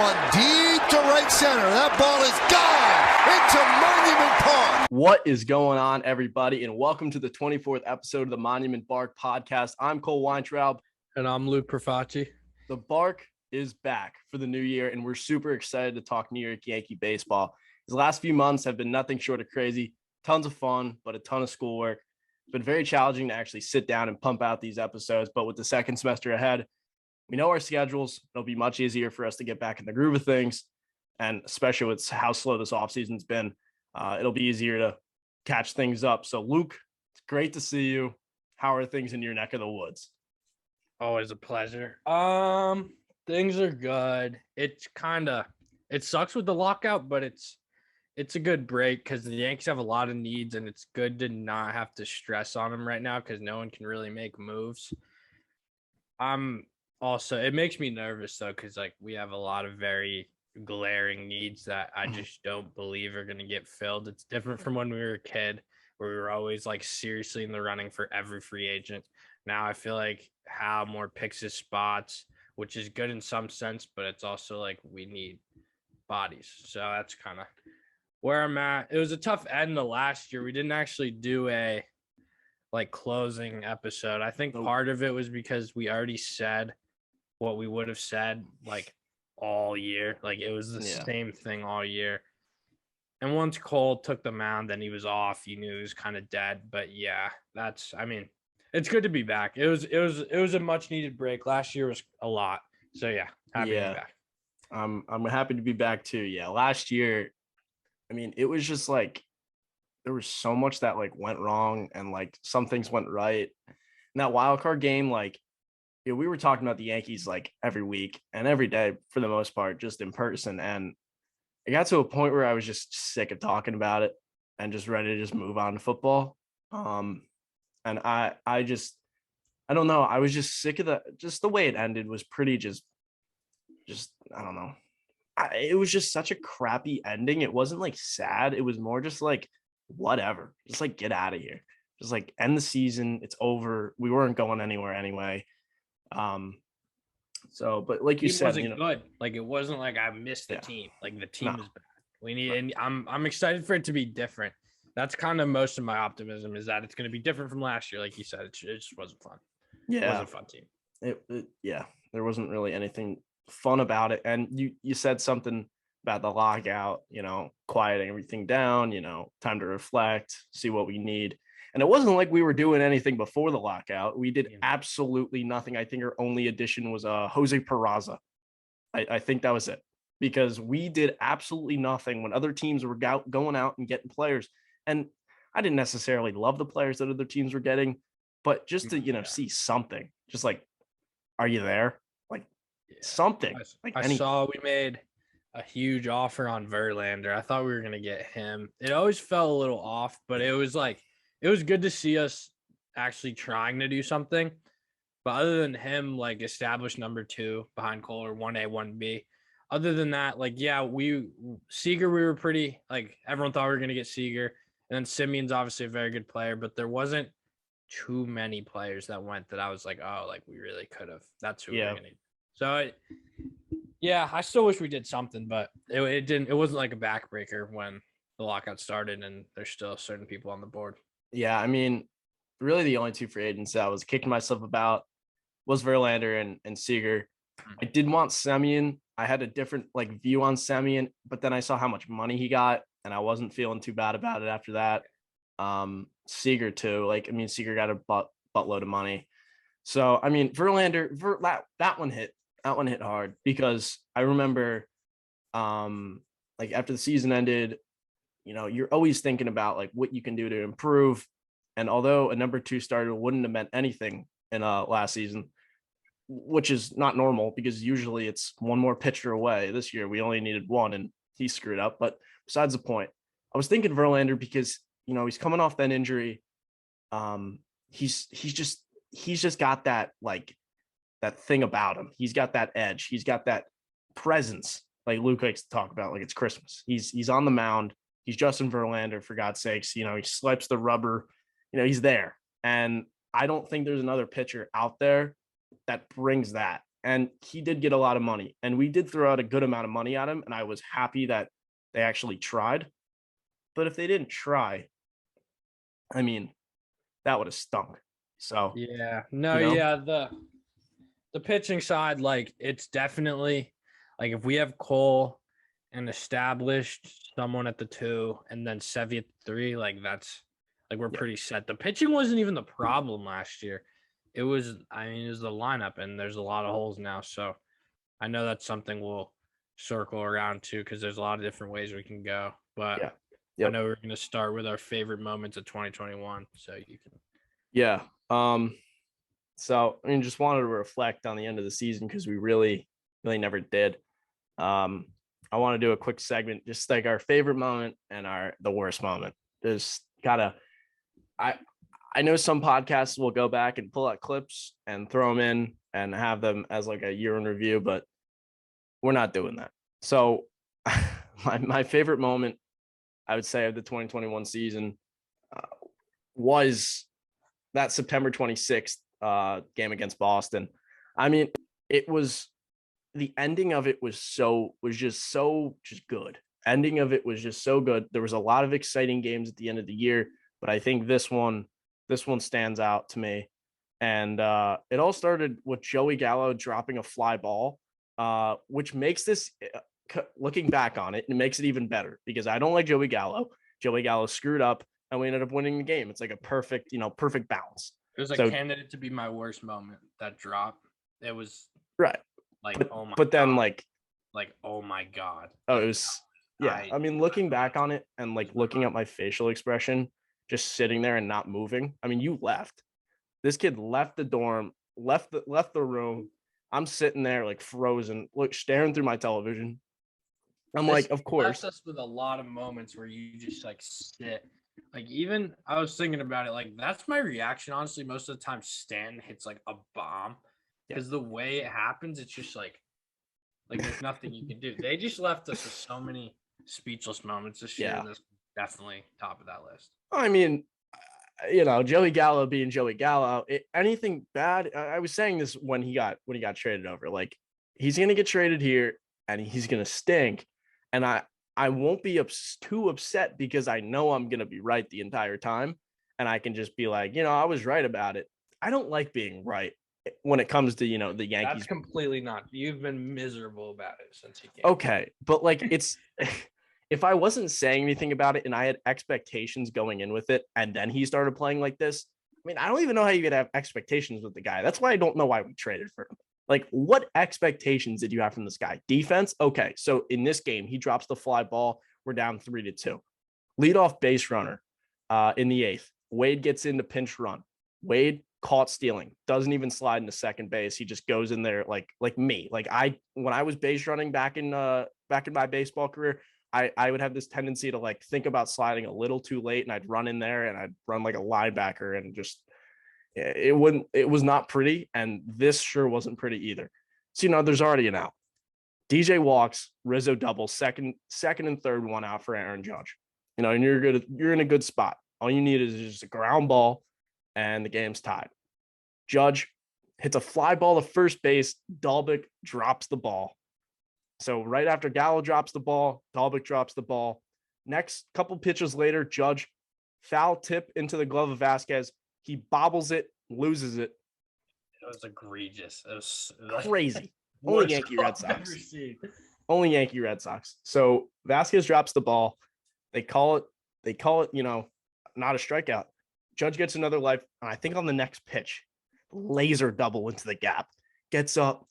On deep to right center. That ball is gone into Monument Park. What is going on, everybody? And welcome to the 24th episode of the Monument Bark podcast. I'm Cole Weintraub. And I'm Luke Profacci. The Bark is back for the new year, and we're super excited to talk New York Yankee baseball. These last few months have been nothing short of crazy. Tons of fun, but a ton of schoolwork. It's been very challenging to actually sit down and pump out these episodes, but with the second semester ahead, we know our schedules. It'll be much easier for us to get back in the groove of things, and especially with how slow this offseason's been, it'll be easier to catch things up. So, Luke, it's great to see you. How are things in your neck of the woods? Always a pleasure. Things are good. It sucks with the lockout, but it's a good break because the Yankees have a lot of needs, and it's good to not have to stress on them right now because no one can really make moves. Also, it makes me nervous though, because like we have a lot of very glaring needs that I just don't believe are going to get filled. It's different from when we were a kid, where we were always like seriously in the running for every free agent. Now I feel like how more picks is spots, which is good in some sense, but it's also like we need bodies. So that's kind of where I'm at. It was a tough end to last year. We didn't actually do a like closing episode. I think part of it was because we already said what we would have said like all year. Like it was the same thing all year. And once Cole took the mound, then he was off. You knew he was kind of dead. But yeah, it's good to be back. It was a much needed break. Last year was a lot. So yeah, happy to be back. I'm happy to be back too. Yeah, last year, I mean, it was just like there was so much that like went wrong and like some things went right. And that wild card game, like, we were talking about the Yankees like every week and every day for the most part, just in person. And it got to a point where I was just sick of talking about it and just ready to just move on to football. And I don't know. I was just sick of the way it ended was pretty just, I don't know. It was just such a crappy ending. It wasn't like sad. It was more just like, whatever, just like get out of here. Just like end the season. It's over. We weren't going anywhere anyway. But like you said, wasn't good. Like it wasn't like I missed the team. Like the team is bad. We need, and I'm excited for it to be different. That's kind of most of my optimism is that it's going to be different from last year. Like you said, it just wasn't fun. Yeah, it wasn't a fun team. There wasn't really anything fun about it. And you said something about the lockout, quieting everything down, time to reflect, see what we need. And it wasn't like we were doing anything before the lockout. We did absolutely nothing. I think our only addition was Jose Peraza. I think that was it, because we did absolutely nothing when other teams were going out and getting players. And I didn't necessarily love the players that other teams were getting, but just to, see something, just like, are you there? Like something. I saw we made a huge offer on Verlander. I thought we were going to get him. It always felt a little off, but it was good to see us actually trying to do something. But other than him, like established number 2 behind Cole, or 1A, 1B. Other than that, Seager, we were pretty, like everyone thought we were going to get Seager. And then Simeon's obviously a very good player, but there wasn't too many players that went that I was like, oh, like we really could have. That's who we're going to need. So, I still wish we did something, but it wasn't like a backbreaker when the lockout started and there's still certain people on the board. Yeah, I mean, really the only 2 free agents that I was kicking myself about was Verlander and Seager. I did want Semien. I had a different view on Semien, but then I saw how much money he got, and I wasn't feeling too bad about it after that. Seager too. Seager got a buttload of money. So, I mean, Verlander, that one hit hard, because I remember, after the season ended, you're always thinking about what you can do to improve. And although a number 2 starter wouldn't have meant anything in last season, which is not normal because usually it's one more pitcher away. This year we only needed one and he screwed up. But besides the point, I was thinking Verlander because, he's coming off that injury. He's just got that that thing about him. He's got that edge. He's got that presence. Like Luke likes to talk about, like it's Christmas. He's on the mound. He's Justin Verlander, for God's sakes. He swipes the rubber. He's there. And I don't think there's another pitcher out there that brings that. And he did get a lot of money, and we did throw out a good amount of money at him. And I was happy that they actually tried. But if they didn't try, I mean, that would have stunk. So Yeah. No, you know? yeah, the pitching side, like it's definitely like if we have Cole and established someone at the 2 and then Sevy at the 3, like that's like we're pretty set. The pitching wasn't even the problem last year. It was, I mean, it was the lineup, and there's a lot of holes now. So I know that's something we'll circle around to because there's a lot of different ways we can go. But Yeah. I know we're going to start with our favorite moments of 2021. So you can. Yeah. So I mean, just wanted to reflect on the end of the season because we really never did. I want to do a quick segment, just like our favorite moment and the worst moment. Just gotta. I know some podcasts will go back and pull out clips and throw them in and have them as like a year in review, but we're not doing that. So my favorite moment, I would say, of the 2021 season was that September 26th game against Boston. I mean, it was the ending of it was just good. Ending of it was just so good. There was a lot of exciting games at the end of the year, but I think this one stands out to me. And it all started with Joey Gallo dropping a fly ball, which makes this, looking back on it, it makes it even better because I don't like Joey Gallo. Joey Gallo screwed up, and we ended up winning the game. It's like a perfect balance. It was a candidate to be my worst moment, that drop. It was right. Like, but then oh my God. Oh, it was, yeah. I mean, looking back on it and like looking at my facial expression, just sitting there and not moving. I mean, you left. This kid left the dorm, left the room. I'm sitting there like frozen, staring through my television. I'm like, of course. Left us with a lot of moments where you just like sit. Like, even I was thinking about it, like that's my reaction. Honestly, most of the time Stan hits like a bomb because the way it happens, it's just like there's nothing you can do. They just left us with so many speechless moments this year. That's definitely top of that list. I mean, Joey Gallo being Joey Gallo, anything bad. I was saying this when he got traded over. Like, he's gonna get traded here and he's gonna stink, and I won't be too upset because I know I'm gonna be right the entire time, and I can just be like, I was right about it. I don't like being right when it comes to the Yankees. That's completely not. You've been miserable about it since he came. Okay, but like it's. If I wasn't saying anything about it and I had expectations going in with it, and then he started playing like this, I mean, I don't even know how you could have expectations with the guy. That's why I don't know why we traded for him. Like, what expectations did you have from this guy? Defense? Okay, so in this game, he drops the fly ball. We're down 3-2. Leadoff base runner in the 8th. Wade gets into pinch run. Wade caught stealing. Doesn't even slide into second base. He just goes in there like me. Like when I was base running back in my baseball career, I would have this tendency to like think about sliding a little too late, and I'd run in there and I'd run like a linebacker, and just it was not pretty. And this sure wasn't pretty either. So, there's already an out. DJ walks, Rizzo doubles, second and third, one out for Aaron Judge. And you're in a good spot. All you need is just a ground ball and the game's tied. Judge hits a fly ball to first base. Dalbec drops the ball. So right after Gallo drops the ball, Dalbec drops the ball. Next couple pitches later, Judge foul tip into the glove of Vasquez. He bobbles it, loses it. It was egregious. It was crazy. Only Yankee Red Sox. Only Yankee Red Sox. So Vasquez drops the ball. They call it, not a strikeout. Judge gets another life. And I think on the next pitch, laser double into the gap. Gets up,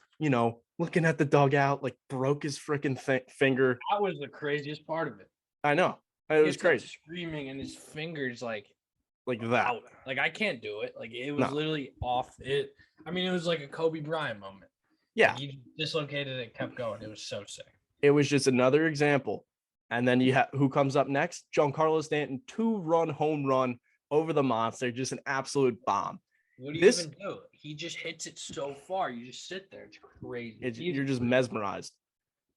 looking at the dugout, like broke his freaking finger. That was the craziest part of it. I know. It was crazy. Screaming, and his fingers like that. Out. Like, I can't do it. Like, it was literally off it. I mean, it was like a Kobe Bryant moment. Yeah. Like, he dislocated it, kept going. It was so sick. It was just another example. And then you have who comes up next? Giancarlo Stanton, 2-run home run over the monster. Just an absolute bomb. What do you even do? He just hits it so far. You just sit there. It's crazy. You're just mesmerized.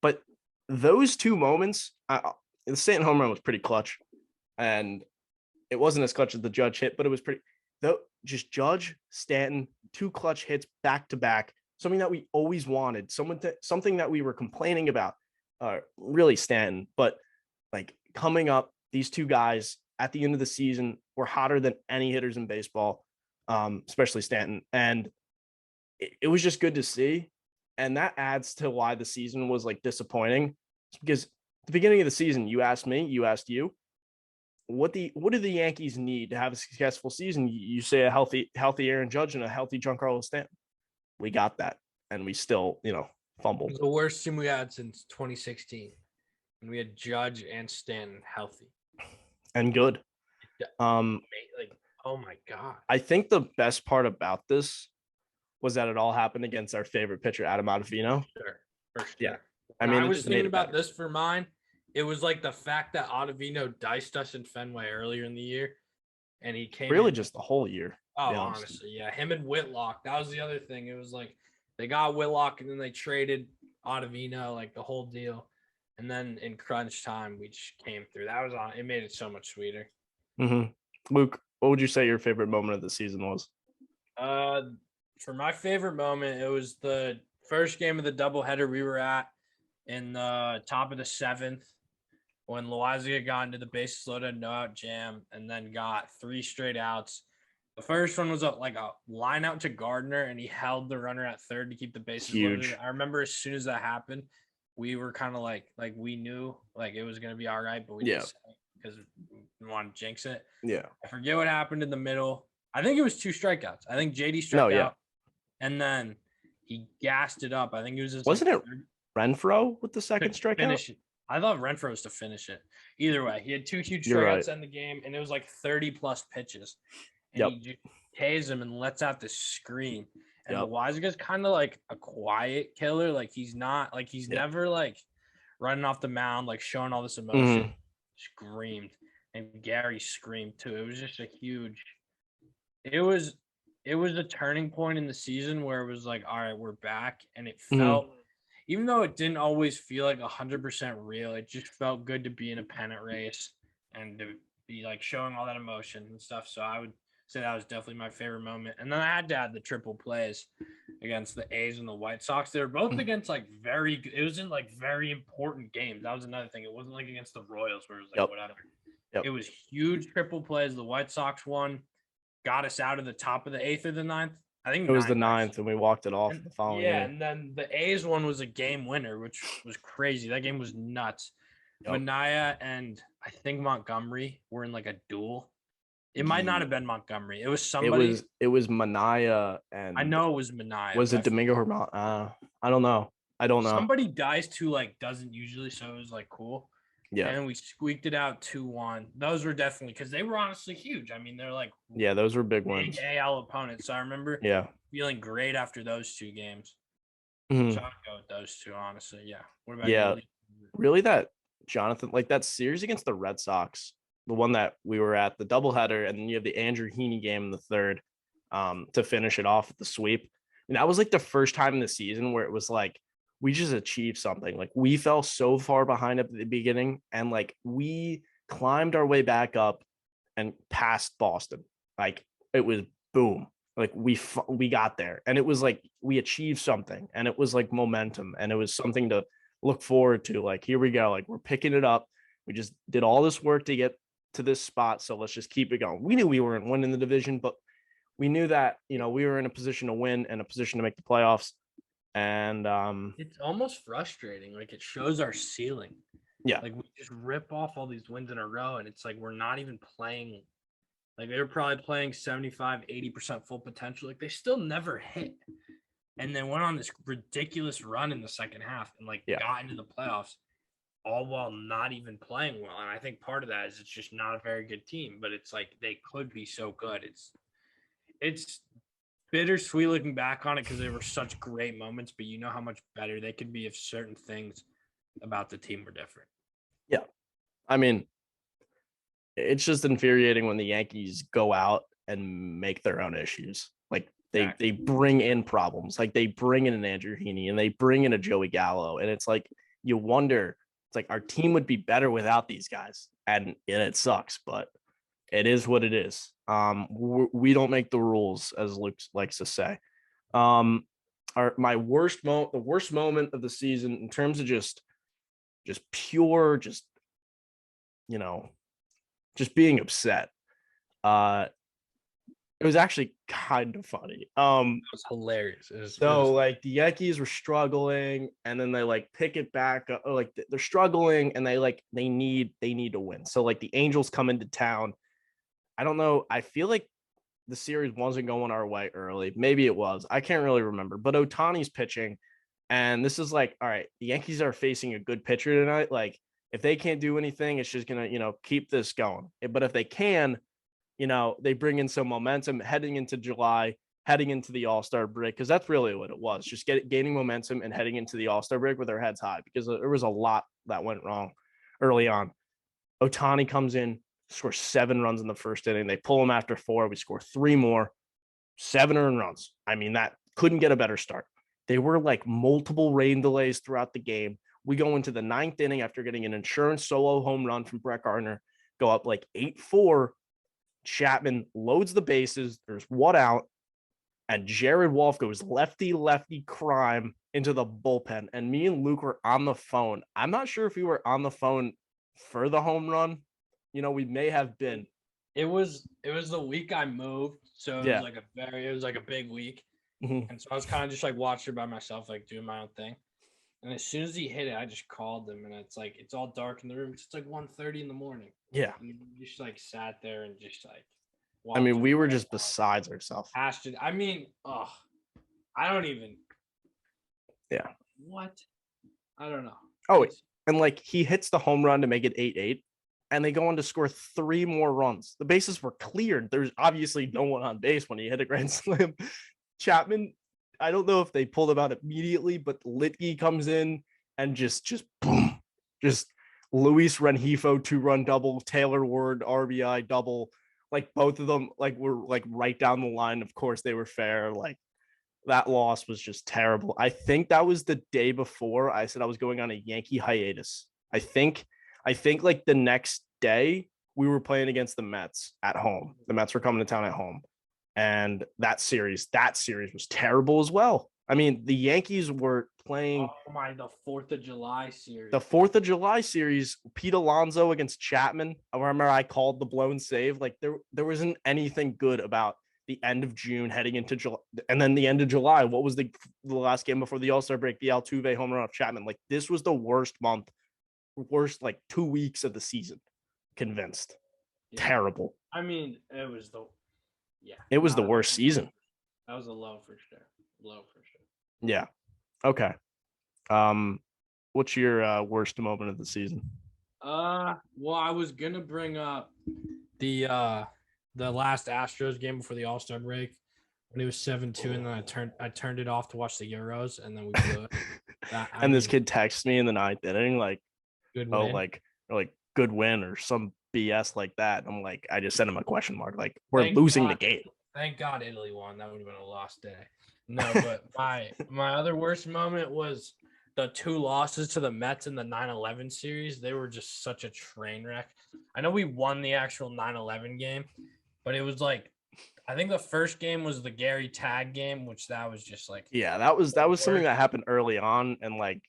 But those two moments, the Stanton home run was pretty clutch. And it wasn't as clutch as the Judge hit, but it was pretty. Just Judge, Stanton, 2 clutch hits back to back. something that we always wanted, something that we were complaining about, really Stanton, but like coming up, these two guys at the end of the season were hotter than any hitters in baseball, especially Stanton. And it was just good to see. And that adds to why the season was like disappointing. It's because at the beginning of the season, you asked me, you asked you, what do the Yankees need to have a successful season? You say a healthy Aaron Judge and a healthy Giancarlo Stanton. We got that, and we still, fumbled. It was the worst team we had since 2016, and we had Judge and Stanton healthy and good. Like, oh my god! I think the best part about this was that it all happened against our favorite pitcher, Adam Ottavino. For sure. Yeah, I was thinking about this for mine. It was like the fact that Ottavino diced us in Fenway earlier in the year, and he came really just the whole year. Oh, honestly, yeah. Him and Whitlock. That was the other thing. It was like they got Whitlock and then they traded Ottavino, like the whole deal. And then in crunch time, we just came through. That was on. It made it so much sweeter. Mm-hmm. Luke, what would you say your favorite moment of the season was? For my favorite moment, it was the first game of the doubleheader we were at in the top of the seventh when Loaiza got into the bases loaded no out jam and then got 3 straight outs. The first one was a line out to Gardner, and he held the runner at third to keep the bases loaded. I remember as soon as that happened, we were kind of like we knew like it was going to be all right, but we didn't say it because we wanted to jinx it. Yeah. I forget what happened in the middle. I think it was 2 strikeouts. I think JD struck out, and then he gassed it up. I think it was wasn't it Renfroe with the second strikeout? I thought Renfroe was to finish it. Either way, he had 2 huge strikeouts in the game, and it was like 30 plus pitches. And he just tased him and lets out this scream. And Loaiza's kind of like a quiet killer. Like he's not like he's never like running off the mound, like showing all this emotion. Mm-hmm. Screamed. And Gary screamed too. It was just a huge it was a turning point in the season where it was like, all right, we're back. And it felt even though it didn't always feel like 100% real, it just felt good to be in a pennant race and to be like showing all that emotion and stuff. So I would say that was definitely my favorite moment. And then I had to add the triple plays against the A's and the White Sox. They were both against like it was in like very important games. That was another thing. It wasn't like against the Royals where it was like whatever. It was huge triple plays. The White Sox won, got us out of the top of the 8th or the 9th. I think it was the 9th, and we walked it off the following year. And then the A's one was a game winner, which was crazy. That game was nuts. Minaya and I think Montgomery were in like a duel. It might not have been Montgomery. It was somebody. It was Minaya and I know it was Minaya. Was it Domingo Herman? I don't know. Somebody dies who like doesn't usually, so it was like cool. Yeah. And we squeaked it out 2-1. Those were definitely because they were honestly huge. I mean, they're like those were big ones. AL opponents. So I remember feeling great after those 2 games. Mm-hmm. So I'd go with those 2, honestly. Yeah. What about you? Really that Jonathan, like that series against the Red Sox, the one that we were at, the doubleheader, and then you have the Andrew Heaney game in the 3rd to finish it off with the sweep. And that was like the first time in the season where it was like, we just achieved something. Like we fell so far behind at the beginning and like we climbed our way back up and past Boston. Like it was boom. Like we got there and it was like, we achieved something and it was like momentum and it was something to look forward to. Like, here we go. Like we're picking it up. We just did all this work to get to this spot. So let's just keep it going. We knew we weren't winning the division, but we knew that, we were in a position to win and a position to make the playoffs. And it's almost frustrating. Like it shows our ceiling. Yeah. Like we just rip off all these wins in a row and it's like we're not even playing. Like they were probably playing 75, 80% full potential. Like they still never hit. And then went on this ridiculous run in the second half and got into the playoffs all while not even playing well. And I think part of that is it's just not a very good team, but it's like they could be so good. It's bittersweet looking back on it because they were such great moments, but you know how much better they could be if certain things about the team were different. Yeah. I mean, it's just infuriating when the Yankees go out and make their own issues. Like they bring in problems. Like they bring in an Andrew Heaney and they bring in a Joey Gallo. And it's like, you wonder, it's like our team would be better without these guys. And it sucks, but it is what it is. We don't make the rules, as Luke likes to say. my worst moment, the worst moment of the season in terms of just pure, you know, just being upset. It was actually kind of funny. It was hilarious. So like the Yankees were struggling, and then they like pick it back up, or like they're struggling, and they need to win. So like the Angels come into town. I don't know. I feel like the series wasn't going our way early. Maybe it was. I can't really remember. But Ohtani's pitching, and this is like, all right, the Yankees are facing a good pitcher tonight. Like if they can't do anything, it's just gonna keep this going. But if they can, they bring in some momentum heading into July, heading into the All-Star break, because that's really what it was, just gaining momentum and heading into the All-Star break with their heads high, because there was a lot that went wrong early on. Ohtani comes in, scores 7 runs in the first inning. They pull him after 4. We score 3 more, 7 earned runs. I mean, that couldn't get a better start. They were like multiple rain delays throughout the game. We go into the 9th inning after getting an insurance solo home run from Brett Gardner, go up like 8-4. Chapman loads the bases. There's 1 out, and Jared Wolf goes lefty crime into the bullpen. And me and Luke were on the phone. I'm not sure if we were on the phone for the home run. We may have been. It was the week I moved, so it was like a big week, and so I was kind of just like watching by myself, like doing my own thing. And as soon as he hit it, I just called him, and it's like it's all dark in the room. It's like 1:30 in the morning. Yeah. And we just like sat there and just like. I mean, we were just besides ourselves. I mean, I don't even. Yeah. What? I don't know. Oh, and like he hits the home run to make it 8-8, and they go on to score 3 more runs. The bases were cleared. There's obviously no one on base when he hit a grand slam. Chapman, I don't know if they pulled him out immediately, but Litke comes in and just boom, just Luis Rengifo 2-run double, Taylor Ward RBI double. Like both of them like were like right down the line. Of course they were fair. Like that loss was just terrible. I think that was the day before I said I was going on a Yankee hiatus. I think like the next day we were playing against the Mets at home. The Mets were coming to town at home. And that series was terrible as well. I mean, the Yankees were playing the 4th of July series. The 4th of July series, Pete Alonso against Chapman. I remember I called the blown save. Like there wasn't anything good about the end of June heading into July, and then the end of July. What was the last game before the All-Star break? The Altuve home run off Chapman. Like this was the worst like 2 weeks of the season. Convinced. Yeah. Terrible. I mean, it was the worst season. That was a low for sure. Yeah. Okay. What's your worst moment of the season? Well, I was gonna bring up the last Astros game before the All-Star break when it was 7-2, and then I turned it off to watch the Euros, and then we blew it. This kid texts me in the 9th inning like, good win. like good win or some BS like that. I'm like, I just sent him a question mark. Like we're losing the game. Thank God Italy won. That would have been a lost day. No, but my other worst moment was the 2 losses to the Mets in the 9-11 series. They were just such a train wreck. I know we won the actual 9-11 game, but it was like, I think the first game was the Gary Tag game, which that was just like, yeah, that was something that happened early on, and like,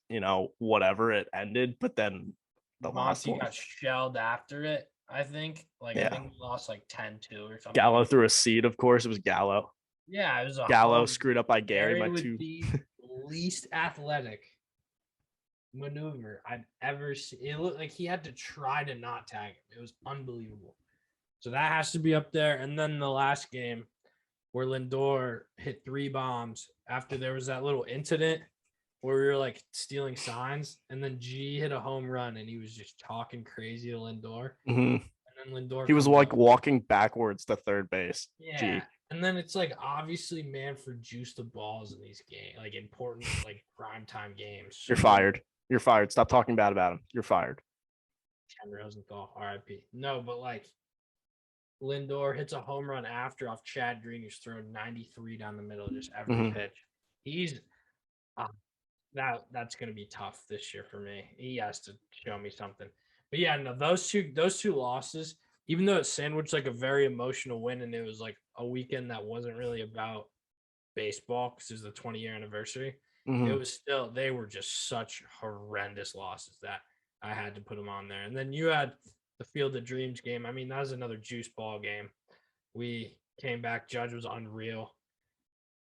whatever, it ended, but then the last one got shelled after it. I think I think we lost like 10-2 or something. Gallo threw a seed, of course. It was Gallo. Yeah, it was Gallo screwed up by Gary by 2. The least athletic maneuver I've ever seen. It looked like he had to try to not tag him. It was unbelievable. So that has to be up there. And then the last game where Lindor hit 3 bombs after there was that little incident where we were like stealing signs, and then G hit a home run and he was just talking crazy to Lindor. Mm-hmm. And then Lindor, he was like walking backwards to third base. Yeah. G. And then it's like, obviously Manfred juiced the balls in these games, like important, like primetime games. You're fired. You're fired. Stop talking bad about him. You're fired. Ken Rosenthal, RIP. No, but like Lindor hits a home run after off Chad Green, who's thrown 93 down the middle, just every pitch. He's that's going to be tough this year for me. He has to show me something. But yeah, no, those two losses, even though it sandwiched like a very emotional win, and it was like a weekend that wasn't really about baseball because it was the 20-year anniversary. Mhm. It was still, they were just such horrendous losses that I had to put them on there. And then you had the Field of Dreams game. I mean, that was another juice ball game. We came back. Judge was unreal.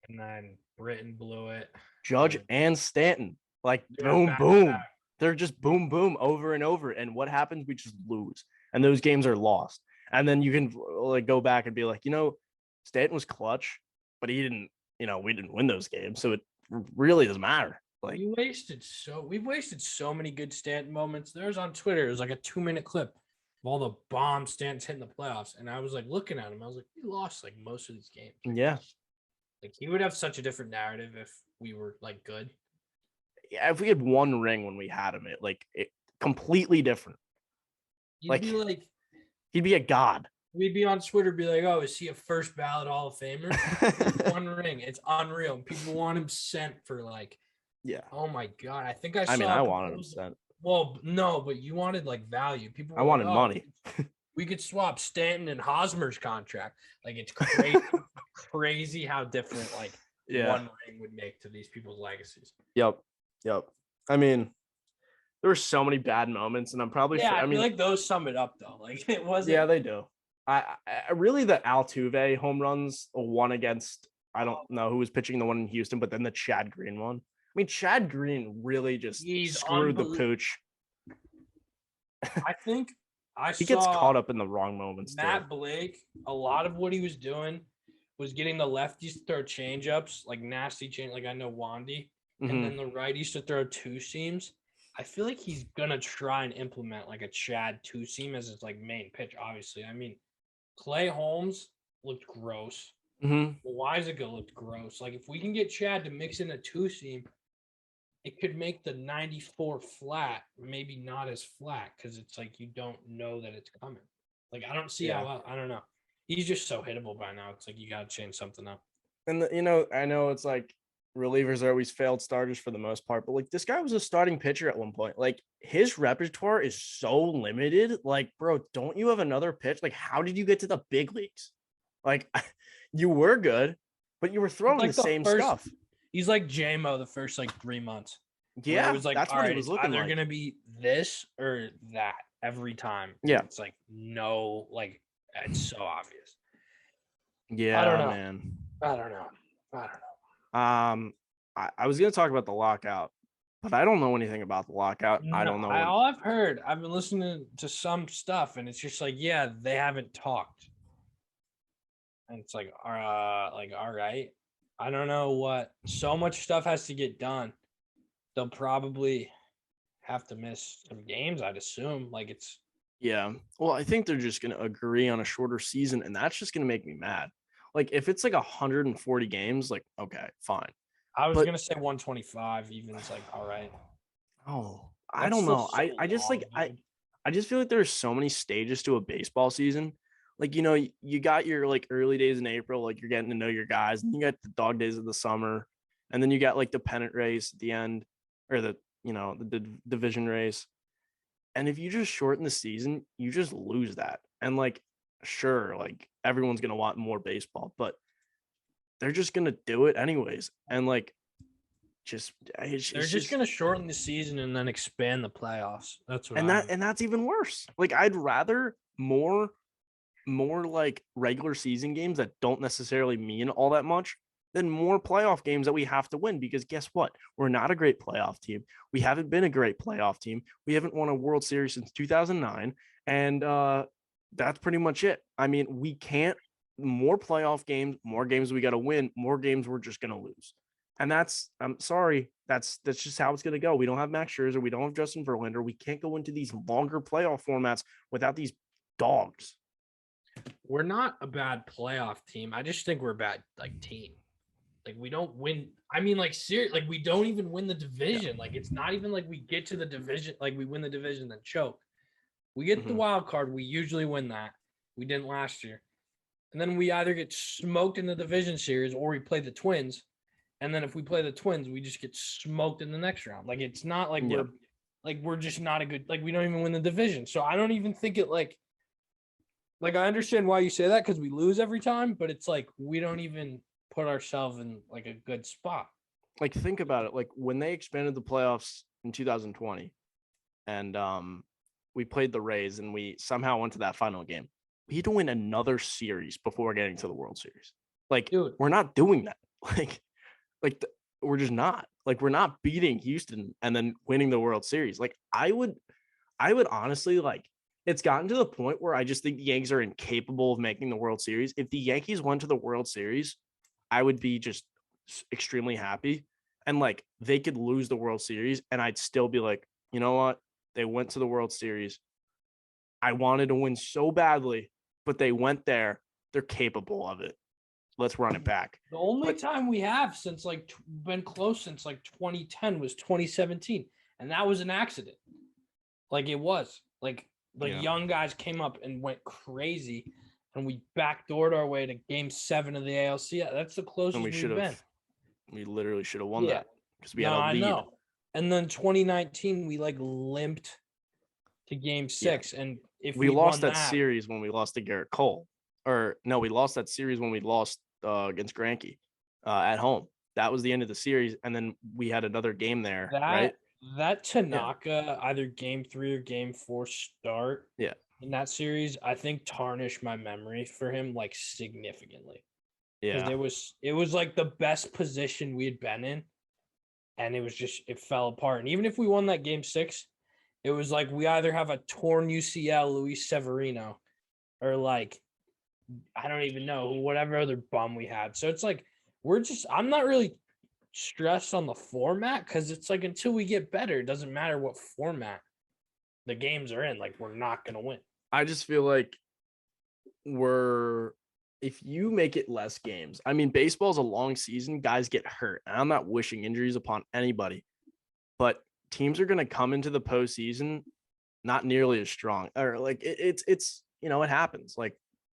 And then Britton blew it. Judge and Stanton, like Yeah, boom, back to boom. back. They're just boom, boom over and over. And what happens? We just lose, and those games are lost. And then you can like go back and be like, Stanton was clutch, but he didn't. We didn't win those games, so it really doesn't matter. Like we've wasted so many good Stanton moments. There's on Twitter, it was like a 2-minute clip of all the bombs Stanton's hitting the playoffs. And I was like looking at him, I was like, we lost like most of these games. yeah, Like he would have such a different narrative if we were like good. yeah. If we had one ring when we had him, it completely different. He'd be like, he'd be a god. we'd be on Twitter, be like, oh, is he a first ballot Hall of Famer? One ring. It's unreal. People want him sent for like, Yeah. oh my God. I think I saw. I mean, I wanted him sent. Well, no, but you wanted like value. People. I wanted money. We could swap Stanton and Hosmer's contract. Like it's crazy, crazy how different like one ring would make to these people's legacies. Yep. I mean, there were so many bad moments, and I'm probably. Yeah, I feel like those sum it up though. Like it wasn't. Yeah, they do. I really the Altuve home runs, one against I don't know who was pitching the one in Houston, but then the Chad Green one. I mean, Chad Green really just screwed the pooch. I think he gets caught up in the wrong moments. Matt Blake, a lot of what he was doing was getting the lefties to throw changeups, like nasty change, like I know Wandy, and then the righties to throw two seams. I feel like he's gonna try and implement like a Chad two seam as his like main pitch. Obviously, I mean, Clay Holmes looked gross. Weisiga looked gross. Like if we can get Chad to mix in a two seam, it could make the 94 flat maybe not as flat because it's like you don't know that it's coming. Like I don't see how I don't know. He's just so hittable by now. It's like you got to change something up. And I know it's like relievers are always failed starters for the most part, but like this guy was a starting pitcher at one point. Like his repertoire is so limited. Like, bro, don't you have another pitch? Like, how did you get to the big leagues? Like, you were good, but you were throwing like the same stuff. He's like J-Mo the first like 3 months. Yeah, it was like that's what he was looking like. Either gonna be this or that every time. Yeah, it's like no, like it's so obvious. Yeah, I don't know, man. I don't know. I was gonna talk about the lockout, but I don't know anything about the lockout. I don't know. All I've heard, I've been listening to some stuff, and it's just like, yeah, they haven't talked, and it's like, all right. I don't know what. So much stuff has to get done. They'll probably have to miss some games, I'd assume. Like it's. Yeah. Well, I think they're just gonna agree on a shorter season, and that's just gonna make me mad. Like if it's like 140 games, like okay, fine. I was gonna say 125. Even it's like all right. Oh, I don't know. I just like I just feel like there's so many stages to a baseball season. Like you got your like early days in April, like you're getting to know your guys, and you got the dog days of the summer, and then you got like the pennant race at the end, or the division race. And if you just shorten the season, you just lose that. And like, sure, like everyone's gonna want more baseball, but they're just gonna do it anyways. And like, they're just gonna shorten the season and then expand the playoffs. That's what. And that's even worse. Like, I'd rather more like regular season games that don't necessarily mean all that much than more playoff games that we have to win, because guess what? We're not a great playoff team. We haven't been a great playoff team. We haven't won a World Series since 2009. And that's pretty much it. I mean, we can't more playoff games, more games we got to win, more games we're just going to lose. And I'm sorry, that's just how it's going to go. We don't have Max Scherzer. We don't have Justin Verlander. We can't go into these longer playoff formats without these dogs. We're not a bad playoff team. I just think we're a bad like team. Like we don't win. I mean, like seriously, like we don't even win the division. Yeah. Like it's not even like we get to the division, like we win the division then choke. We get the wild card. We usually win that. We didn't last year. And then we either get smoked in the division series or we play the Twins. And then if we play the Twins, we just get smoked in the next round. Like it's not like we're just not a good, like we don't even win the division. So I don't even think it like I understand why you say that because we lose every time, but it's like we don't even put ourselves in like a good spot. Like, think about it. Like, when they expanded the playoffs in 2020 and we played the Rays and we somehow went to that final game, we had to win another series before getting to the World Series. Like, Dude. we're not doing that. We're just not. Like, we're not beating Houston and then winning the World Series. Like, I would honestly, like, it's gotten to the point where I just think the Yankees are incapable of making the World Series. If the Yankees went to the World Series, I would be just extremely happy. And like, they could lose the World Series and I'd still be like, you know what? They went to the World Series. I wanted to win so badly, but they went there. They're capable of it. Let's run it back. The only time we have since like been close since like 2010 was 2017, and that was an accident. Like, it was like young guys came up and went crazy, and we backdoored our way to Game 7 of the ALCS. That's the closest we've been. We literally should have won that because we had a lead. I know. And then 2019, we like limped to Game 6, and if we lost that series when we lost to Garrett Cole, or no, we lost that series when we lost against Greinke at home. That was the end of the series, and then we had another game there, right? That Tanaka either Game 3 or Game 4 start in that series, I think tarnished my memory for him like significantly. Yeah, because it was like the best position we had been in, and it fell apart. And even if we won that Game 6, it was like we either have a torn UCL, Luis Severino, or like I don't even know, whatever other bum we had. So it's like I'm not really stressed on the format because it's like until we get better, it doesn't matter what format the games are in. Like, we're not gonna win. I just feel like if you make it less games, I mean, baseball's a long season, guys get hurt. And I'm not wishing injuries upon anybody, but teams are going to come into the postseason not nearly as strong. Or like it's it happens. Like,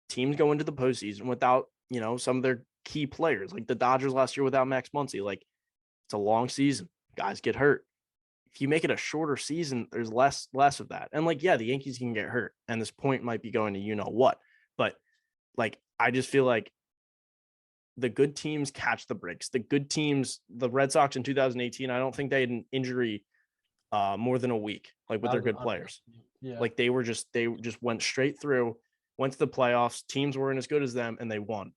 teams go into the postseason without, some of their key players, like the Dodgers last year without Max Muncy. Like, it's a long season. Guys get hurt. If you make it a shorter season, there's less of that. And like, the Yankees can get hurt. And this point might be going to what. But like, I just feel like the good teams catch the breaks. The good teams, the Red Sox in 2018, I don't think they had an injury more than a week, like with their good players. Yeah. Like, they just went straight through, went to the playoffs. Teams weren't as good as them, and they won.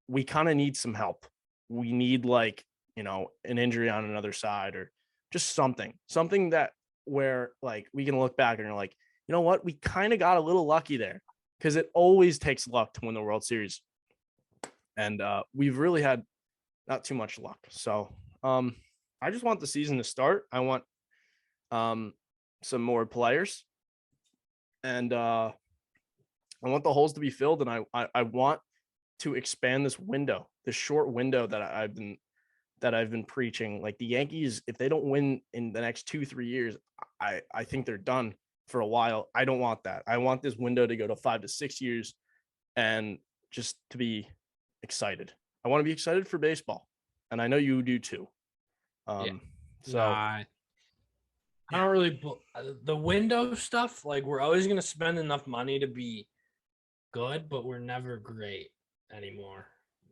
We kind of need some help. We need an injury on another side, or just something that where like we can look back and you're like, you know what, we kind of got a little lucky there, because it always takes luck to win the World Series, and we've really had not too much luck. So I just want the season to start. I want some more players, and I want the holes to be filled, and I want to expand this window, this short window that I've been preaching. Like, the Yankees, if they don't win in the next 2-3 years, I think they're done for a while. I don't want that. I want this window to go to 5 to 6 years, and just to be excited. I want to be excited for baseball, and I know you do too. So I don't really the window stuff. Like, we're always going to spend enough money to be good, but we're never great anymore.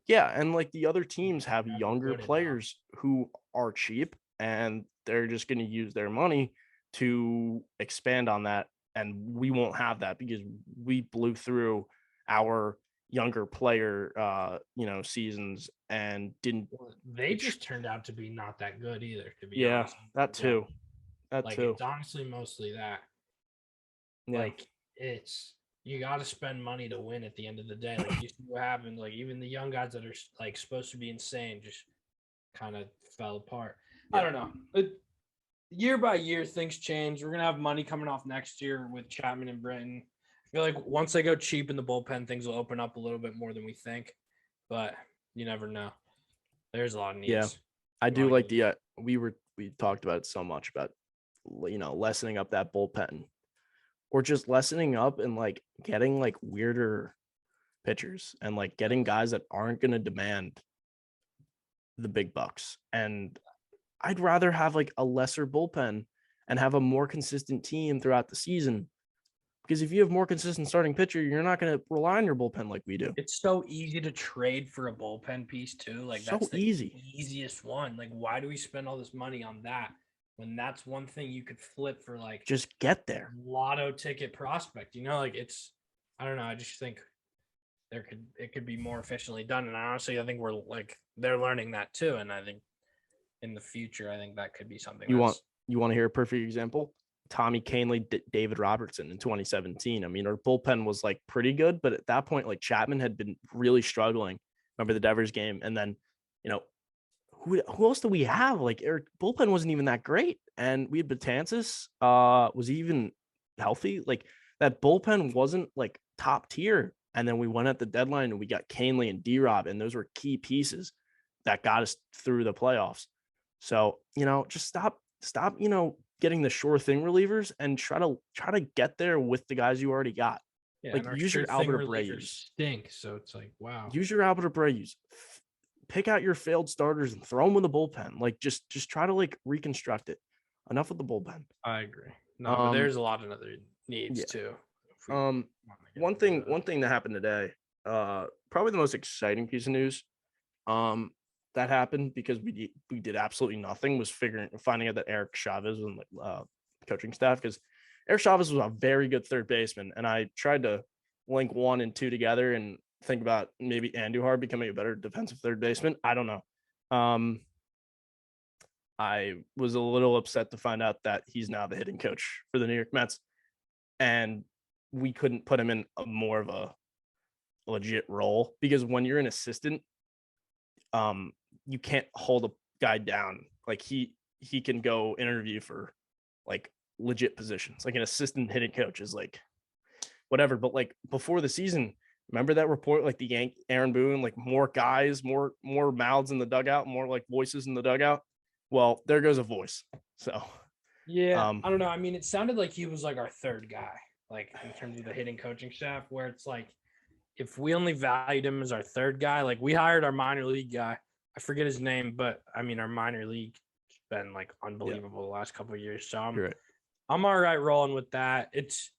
Yeah, and like, the other teams have younger players who are cheap, and they're just going to use their money to expand on that, and we won't have that because we blew through our younger player seasons and didn't. They just turned out to be not that good either, to be honest. That too. It's honestly mostly that. Yeah. Like, you got to spend money to win at the end of the day. Like, you see what happened. Like, even the young guys that are like supposed to be insane just kind of fell apart. Yeah. I don't know. Year by year, things change. We're gonna have money coming off next year with Chapman and Britton. I feel like once they go cheap in the bullpen, things will open up a little bit more than we think. But you never know. There's a lot of needs. Yeah, I do like we talked about it so much about lessening up that bullpen, or just lessening up and like getting like weirder pitchers, and like getting guys that aren't going to demand the big bucks. And I'd rather have like a lesser bullpen and have a more consistent team throughout the season Because if you have more consistent starting pitcher, you're not going to rely on your bullpen like we do. It's so easy to trade for a bullpen piece too. Like So that's the easy. easiest one. Like, why do we spend all this money on that when that's one thing you could flip for like Just get there. lotto ticket prospect? You know, like I don't know. I just think it could be more efficiently done. And honestly, I think they're learning that too. And I think in the future, I think that could be something. You want to hear a perfect example? Tommy Kahnle, David Robertson in 2017. I mean, our bullpen was like pretty good, but at that point, like Chapman had been really struggling. Remember the Devers game? And then, who else do we have? Like our bullpen wasn't even that great. And we had Betances, was he even healthy? Like that bullpen wasn't like top tier. And then we went at the deadline and we got Kahnle and D-Rob, and those were key pieces that got us through the playoffs. So, just stop, getting the sure thing relievers and try to get there with the guys you already got. Yeah, like use your Albert Abreu's. Stink, so it's like, wow. Use your Albert Abreu's. Pick out your failed starters and throw them in the bullpen. Like just try to like reconstruct it. Enough with the bullpen. I agree. No, but there's a lot of other needs too. One thing that happened today, probably the most exciting piece of news, that happened because we did absolutely nothing was finding out that Eric Chavez was in the coaching staff, because Eric Chavez was a very good third baseman, and I tried to link 1 and 2 together and think about maybe Andujar becoming a better defensive third baseman. I don't know. I was a little upset to find out that he's now the hitting coach for the New York Mets, and we couldn't put him in more of a legit role, because when you're an assistant, you can't hold a guy down. Like he can go interview for like legit positions. Like an assistant hitting coach is like whatever. But like before the season, remember that report, like the Aaron Boone, like more guys, more mouths in the dugout, more like voices in the dugout. Well, there goes a voice. So yeah, I don't know. I mean, it sounded like he was like our third guy, like in terms of the hitting coaching staff, where it's like, if we only valued him as our third guy, like we hired our minor league guy. I forget his name, but I mean, our minor league has been like unbelievable the last couple of years. So I'm all right rolling with that. It's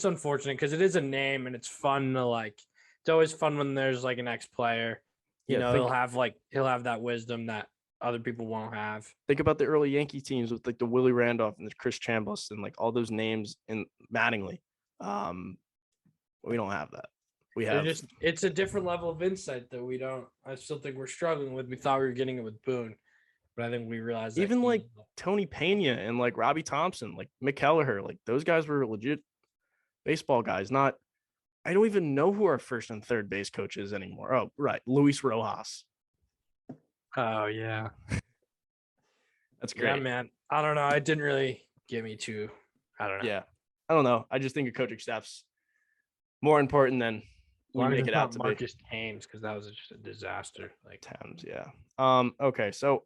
unfortunate because it is a name and it's fun to like. It's always fun when there's like an ex-player. He'll have that wisdom that other people won't have. Think about the early Yankee teams with like the Willie Randolph and the Chris Chambliss and like all those names in Mattingly. We don't have that. It's a different level of insight that we don't. I still think we're struggling with. We thought we were getting it with Boone, but I think we realized even like Tony Pena and like Robbie Thompson, like Mick Kelleher, like those guys were legit baseball guys. I don't even know who our first and third base coach is anymore. Oh, right, Luis Rojas. Oh yeah, that's great. Yeah, man. I don't know. It didn't really get me too. I don't know. Yeah, I don't know. I just think a coaching staff's more important than we make it out to Marcus Thames, because that was just a disaster. Like Thames, yeah. Okay, so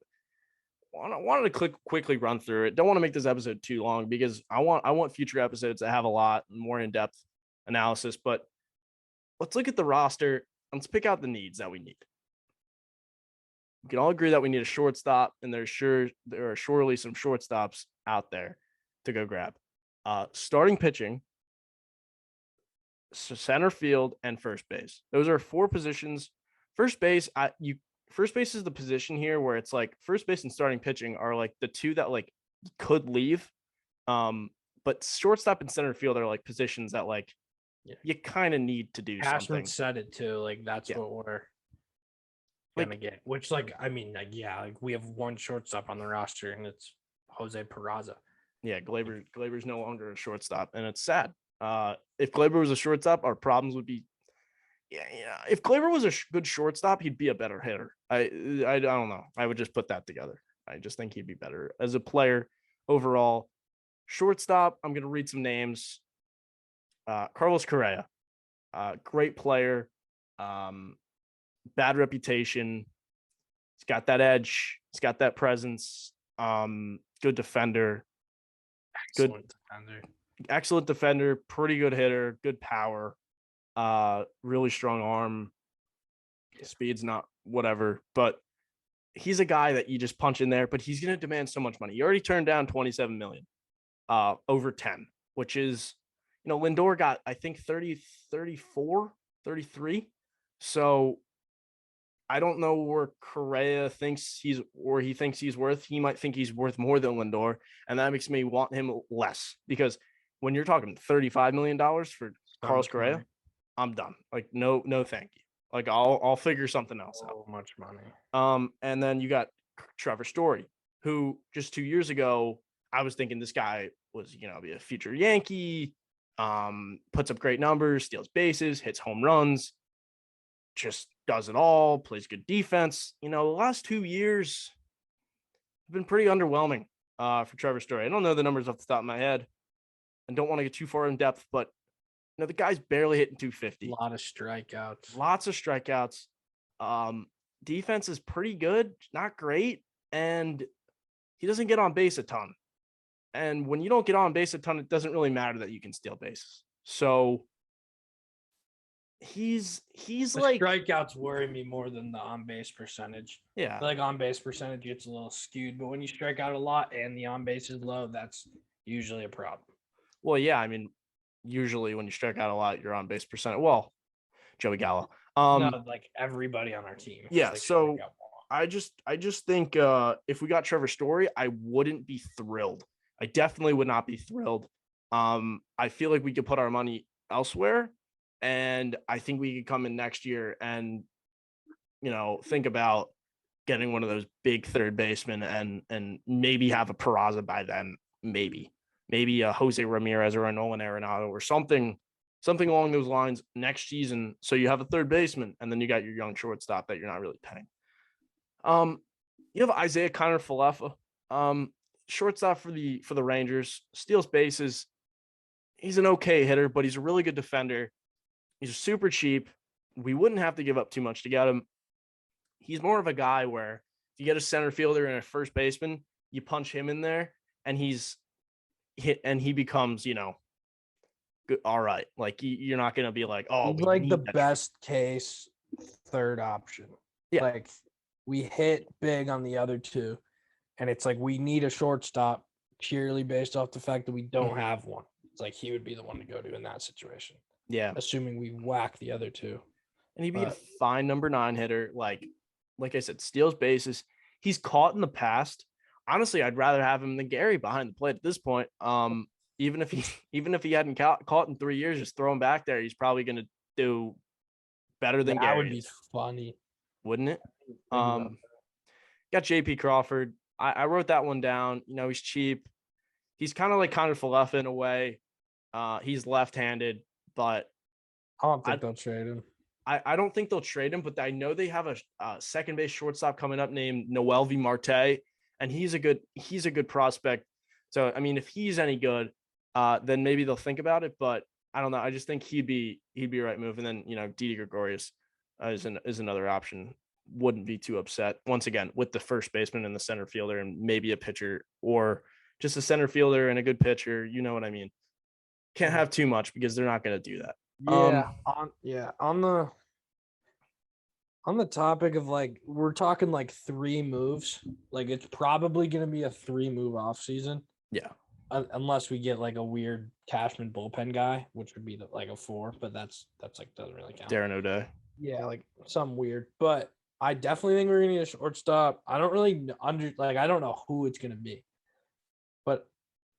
I wanted to quickly run through it. Don't want to make this episode too long because I want future episodes to have a lot more in-depth analysis. But let's look at the roster. Let's pick out the needs that we need. We can all agree that we need a shortstop, and there are surely some shortstops out there to go grab. Starting pitching, center field, and first base. Those are 4 positions. First base is the position here where it's like first base and starting pitching are like the 2 that like could leave. But shortstop and center field are like positions that like you kind of need to do Cashman something. said it too. Like that's what we're gonna get. Which like I mean like we have one shortstop on the roster and it's Jose Peraza. Yeah, Glaber's no longer a shortstop, and it's sad. If Gleyber was a shortstop, our problems would be. Yeah. If Gleyber was a good shortstop, he'd be a better hitter. I don't know. I would just put that together. I just think he'd be better as a player overall. Shortstop, I'm gonna read some names. Carlos Correa, great player, bad reputation. He's got that edge. He's got that presence. Good defender. Excellent defender, pretty good hitter, good power, really strong arm. Speed's not whatever, but he's a guy that you just punch in there, but he's going to demand so much money. He already turned down $27 million over 10, which is, Lindor got, I think, 30, 34, 33. So I don't know where Correa thinks he thinks he's worth. He might think he's worth more than Lindor, and that makes me want him less, because when you're talking $35 million for Carlos Correa, I'm done. Like, no, thank you. Like, I'll figure something else out. So much money. And then you got Trevor Story, who just 2 years ago, I was thinking this guy was, be a future Yankee, puts up great numbers, steals bases, hits home runs, just does it all, plays good defense. The last 2 years have been pretty underwhelming for Trevor Story. I don't know the numbers off the top of my head and don't want to get too far in depth, but the guy's barely hitting 250. A lot of strikeouts. Lots of strikeouts. Defense is pretty good, not great, and he doesn't get on base a ton. And when you don't get on base a ton, it doesn't really matter that you can steal bases. So he's the like, strikeouts worry me more than the on base percentage. Yeah, like on base percentage gets a little skewed, but when you strike out a lot and the on base is low, that's usually a problem. Well, yeah, I mean, usually when you strike out a lot, your on base percentage. Well, Joey Gallo. No, like everybody on our team. Yeah, like so I just think if we got Trevor Story, I wouldn't be thrilled. I definitely would not be thrilled. I feel like we could put our money elsewhere, and I think we could come in next year and think about getting one of those big third basemen and maybe have a Peraza by then, maybe a Jose Ramirez or a Nolan Arenado or something along those lines next season. So you have a third baseman, and then you got your young shortstop that you're not really paying. You have Isaiah Kiner-Falefa, shortstop for the Rangers, steals bases. He's an okay hitter, but he's a really good defender. He's super cheap. We wouldn't have to give up too much to get him. He's more of a guy where if you get a center fielder and a first baseman, you punch him in there, and he becomes, good, all right. Like, you're not going to be like, oh, he's like the best case third option. Yeah. Like, we hit big on the other two, and it's like we need a shortstop purely based off the fact that we don't have one. It's like he would be the one to go to in that situation. Yeah. Assuming we whack the other two. And he'd be a fine number 9 hitter. Like I said, steals bases. He's caught in the past. Honestly, I'd rather have him than Gary behind the plate at this point. Even if he hadn't caught in 3 years, just throw him back there. He's probably going to do better than Gary. That would be funny, wouldn't it? Got JP Crawford. I wrote that one down. He's cheap. He's kind of like Kiner-Falefa in a way. He's left-handed, but I don't think they'll trade him. I don't think they'll trade him, but I know they have a second base shortstop coming up named Noelvi Marte, and he's a good prospect. So, I mean, if he's any good, then maybe they'll think about it. But I don't know. I just think he'd be a right move. And then Didi Gregorius is another option. Wouldn't be too upset once again with the first baseman and the center fielder and maybe a pitcher, or just a center fielder and a good pitcher. You know what I mean? Can't have too much because they're not going to do that. On the topic of, like, we're talking like 3 moves. Like, it's probably going to be a 3-move offseason. Yeah. Unless we get like a weird Cashman bullpen guy, which would be like a 4, but that's like doesn't really count. Darren O'Day. Yeah, like something weird. But I definitely think we're gonna need a shortstop. I don't really I don't know who it's gonna be, but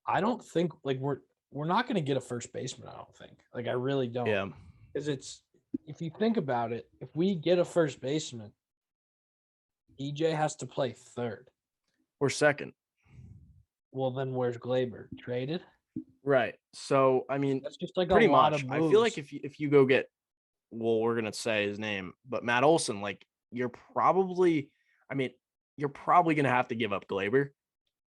I don't think like we're not gonna get a first baseman. I don't think. Like, I really don't. Yeah. Because if you think about it, if we get a first baseman, EJ has to play third or second. Well, then where's Glaber? Traded? Right. So, I mean, that's just like pretty a lot much. of moves. I feel like if you go get, well, we're gonna say his name, but Matt Olson, like, you're probably gonna have to give up Glaber,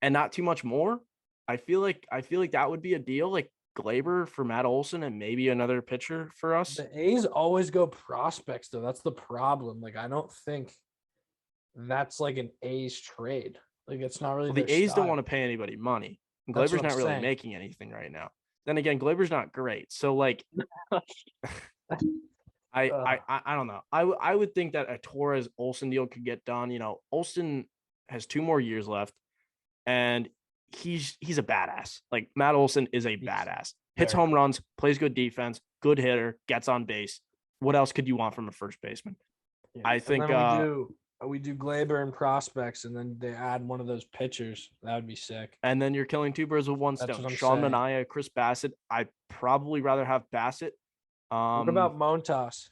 and not too much more. I feel like that would be a deal, like Glaber for Matt Olson and maybe another pitcher for us. The A's always go prospects, though. That's the problem. Like, I don't think that's like an A's trade. Like, it's not really. Well, the A's don't want to pay anybody money. And Glaber's not really making anything right now. Then again, Glaber's not great. So, like, I don't know. I would think that a Torres Olson deal could get done. Olson has 2 more years left, and he's a badass. Like Matt Olson is a badass. Hits very home runs, plays good defense, good hitter, gets on base. What else could you want from a first baseman? Yeah. I think we do Glaber and prospects, and then they add one of those pitchers. That would be sick. and then you're killing two birds with one That's stone. what I'm Sean saying. Manaea, Chris Bassett. I'd probably rather have Bassett. What about Montas?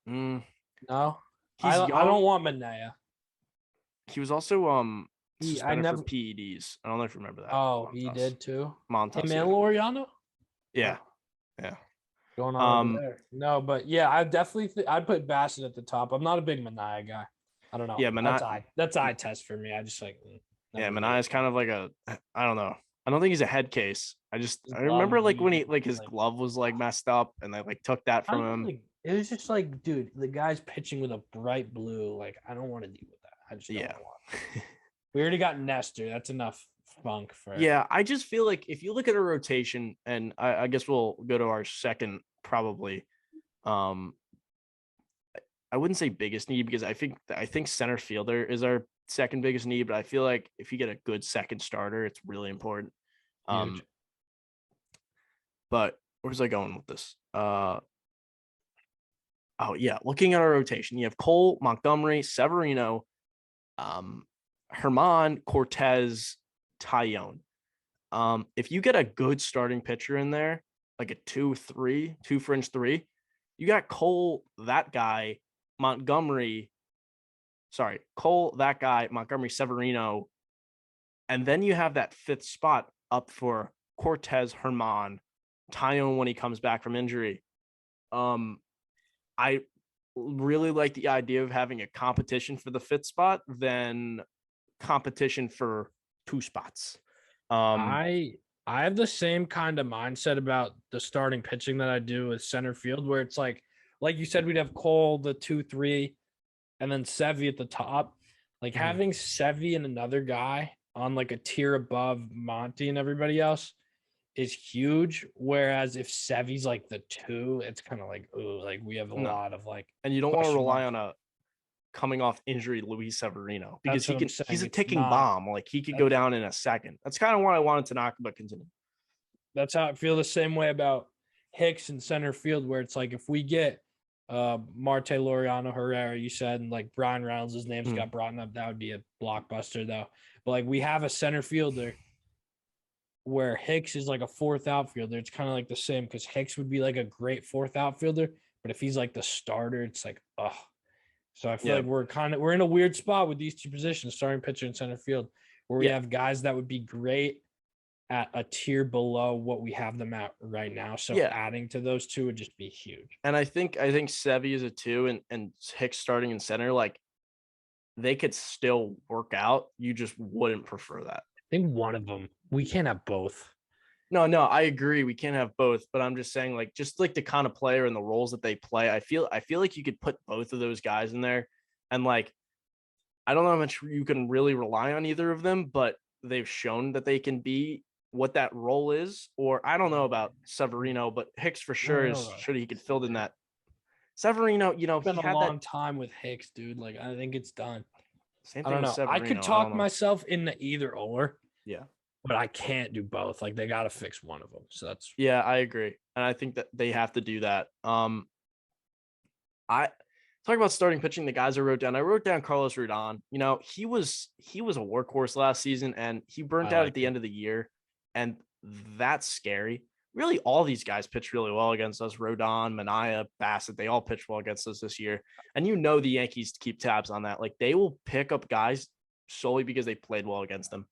mm, No, he's young. I don't want Manea. He was also suspended never- for PEDs. I don't know if you remember that. Oh, Montas. he did too. Montas. Him and Laureano? Yeah. Going on over there. No, but yeah, I definitely I'd put Bassett at the top. I'm not a big Manea guy. I don't know. Yeah, that's eye test for me. I just like. Yeah, Manaea's kind of like I don't know. I don't think he's a head case. I glove remember like when he weird, his like- glove was like messed up and they like took that from him. It was just like, dude, the guy's pitching with a bright blue. Like, I don't want to deal with that. I just don't want. We already got Nestor. That's enough funk for. Yeah, I just feel like if you look at a rotation, and I guess we'll go to our second probably. I wouldn't say biggest need because I think center fielder is our second biggest need, but I feel like if you get a good second starter, it's really important. Huge. But where was I going with this? Oh yeah, looking at our rotation, you have Cole, Montgomery, Severino, Herman, Cortez, Tyone. If you get a good starting pitcher in there, like a 2 fringe 3, you got Cole, that guy, Cole, that guy, Montgomery, Severino, and then you have that 5th spot up for Cortez, Herman, Tyone when he comes back from injury. I really like the idea of having a competition for the 5th spot than competition for 2 spots. I have the same kind of mindset about the starting pitching that I do with center field, where it's like you said, we'd have Cole, the 2-3, and then Sevy at the top. Like having Sevy and another guy on like a tier above Monty and everybody else is huge. Whereas if Sevy's like the 2, it's kind of like, oh, like we have a lot of like, and you don't want to question rely marks. on a coming off injury Luis Severino because That's what I'm saying. he's a It's ticking not- bomb. Like he could go down in a second. That's kind of what I wanted to knock, but continue. That's how I feel the same way about Hicks in center field, where it's like if we get Marte, Laureano, Herrera, you said, and like Brian Reynolds' names got brought up, that would be a blockbuster though. But like we have a center fielder where Hicks is like a 4th outfielder. It's kind of like the same because Hicks would be like a great 4th outfielder, but if he's like the starter, it's like, oh. So I feel like we're in a weird spot with these 2 positions, starting pitcher and center field, where we have guys that would be great at a tier below what we have them at right now. So adding to those 2 would just be huge. And I think Sevy is a 2 and Hicks starting in center, like they could still work out. You just wouldn't prefer that. I think one of them, we can't have both. No, I agree. We can't have both, but I'm just saying, like, just like the kind of player and the roles that they play, I feel like you could put both of those guys in there. And like, I don't know how much you can really rely on either of them, but they've shown that they can be what that role is. Or I don't know about Severino, but Hicks for sure is sure he could fill in that. Severino, you know, It's been a long time with Hicks, dude. Like, I think it's done. Same I thing don't know. with Severino. I could talk myself into either or. Yeah. But I can't do both. Like they got to fix one of them. So that's I agree, and I think that they have to do that. I talk about starting pitching. The guys I wrote down Carlos Rodon. You know, he was a workhorse last season, and he burnt out at the end of the year, and that's scary. Really, all these guys pitched really well against us. Rodon, Manaea, Bassett, they all pitched well against us this year, and you know the Yankees keep tabs on that. Like they will pick up guys solely because they played well against them.